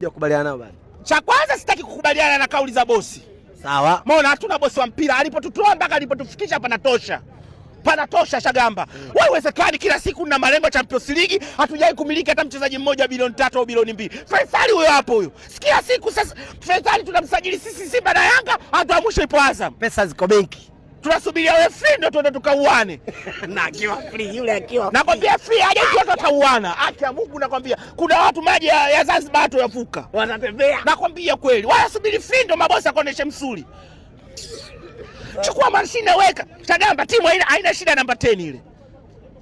Kubaliana nao bana. Cha kwanza sitaki kukubaliana na kauli za bosi. Sawa. Maana hatuna bosi wa mpira, alipotutoa mpaka alipotufikisha panatosha. Panatosha Shagamba. Wewe uwezekani kila siku na malengo Champions League, hatujai kumiliki hata mchezaji mmoja bilioni 3 au bilioni 2. Faisali huyo hapo huyo. Sikia siku sasa Faisali tunamsajili sisi Simba na Yanga, hata mwisho ipo Azam. Pesa ziko benki. Tunasubiria wewe free ndio tuende tukauane. Na akiwa free yule akiwa. Nakwambia free aje tu tutauana. Haki ya Mungu nakwambia. Kuna watu maji ya Zanzibar hatu yavuka. Wanatembea. Nakwambia kweli. Wala subiri free ndio mabosi akoneshe msuli. Chukua mashine weka. Shagamba timu haina shida namba 10 ile.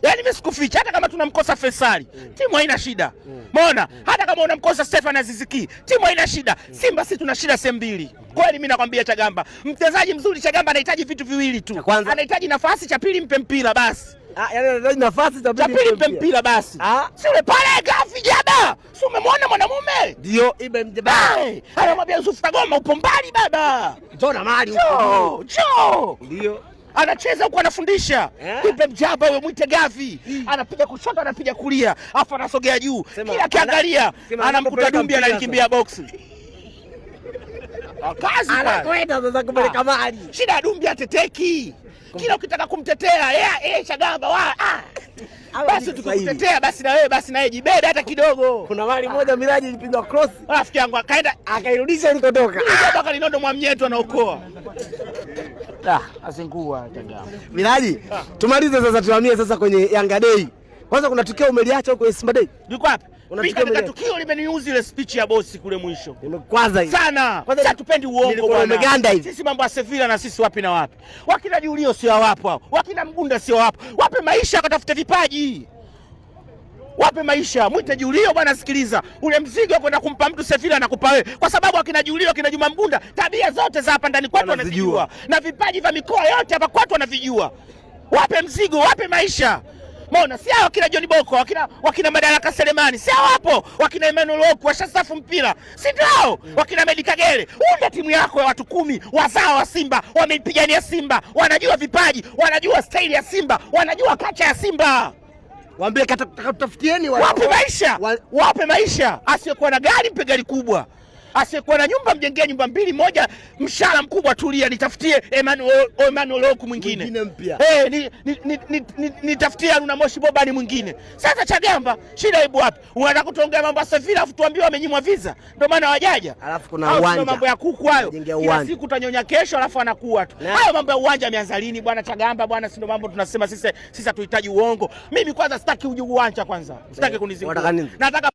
Yaani mimi sikuficha hata kama tunamkosa Faisali, timu haina shida. Umeona? Hata kama unamkosa Stefan Aziziki, timu haina shida. Simba sisi tuna shida sehemu mbili. Kweli mimi nakwambia Chagamba, mchezaji mzuri Chagamba anahitaji vitu viwili tu. Anahitaji nafasi, cha pili mpe mpira basi. Yaani anahitaji nafasi, cha pili mpe mpira basi. Si yule pale gafi jaba. Si umemwona mwanamume? Ndio Ibe Mjaba. Anamwambia Yusuf Kagoma upo mbali baba. Njoo na mali huko. Njoo. Ndio. Anacheza huko anafundisha. Ibe Mjaba wewe mwite Gavi. Anapiga kushoto anapiga kulia, afu anasogea juu. Kila kiangalia anamkuta Dumbi anakimbia box. Kazi anakwenda sasa kupeleka mali. Shida Dumbi ateteki. Kila ukitaka kumtetea Shagamba basi tukutetea basi na wewe basi naye jibeda hata kidogo. Kuna mali moja Miraji ilipigwa cross. Rafiki yangu akaenda akairudisha ilikotoka. Mpaka Linondo Mwamnyeto anaokoa. Asingua Chagamba. Miraji, tumalize sasa tuhamie sasa kwenye Yanga Day. Kwanza kuna tukio umeliacha huko Simba Day. Liko wapi? Tukio limeniuzi ile speech ya bosi kule mwisho. Nimekwaza hiyo. Sana. Sasa tupendi uongo bwana. Sisi mambo ya Sevilla na sisi wapi na wapi. Wakina Julio sio wapo hao. Wakina Mgunda sio wapo. Wape maisha akatafute vipaji. Wape maisha. Mwite Julio bwana, sikiliza. Ule mzigo kwenda kumpa mtu Sevilla anakupa wewe. Kwa sababu akina Julio akina Juma Mgunda tabia zote za hapa ndani kwetu wanazijua. Na vipaji vya mikoa yote hapa kwetu wanavijua. Wape mzigo, wape maisha. Mbona si hao wakina John Boko, wakina Madaraka Selemani, si hao hapo, wakina Emmanuel Oku washasafu mpira. Si ndio? Wakina Medi Kagere. Unda timu yako ya watu 10 wazao wa Simba, wameipigania Simba, wanajua vipaji, wanajua staili ya Simba, wanajua kacha ya Simba. Waambie katafutieni wape maisha. Wape maisha. Asiyekuwa na gari mpe gari kubwa. Asiyekuwa na nyumba mjengee nyumba mbili, moja mshahara mkubwa tulia, nitafutie Emmanuel Oku mwingine mpya. Nitafutie Aruna Moshi Bobani mwingine. Sasa Chagamba, shida ipo wapi? Unataka kutuongea mambo ya Sevilla afu tuambiwe wamenyimwa visa. Ndio maana hawajaja. Alafu kuna uwanja. Mambo ya kuku hayo. Kila siku utanyonya kesho alafu anakuwa tu. Hayo mambo ya uwanja yameanza lini bwana Chagamba bwana, si ndio mambo tunasema sisi hatuhitaji uongo. Mimi kwanza sitaki uwanja kwanza. Sitaki kunizingua. Nataka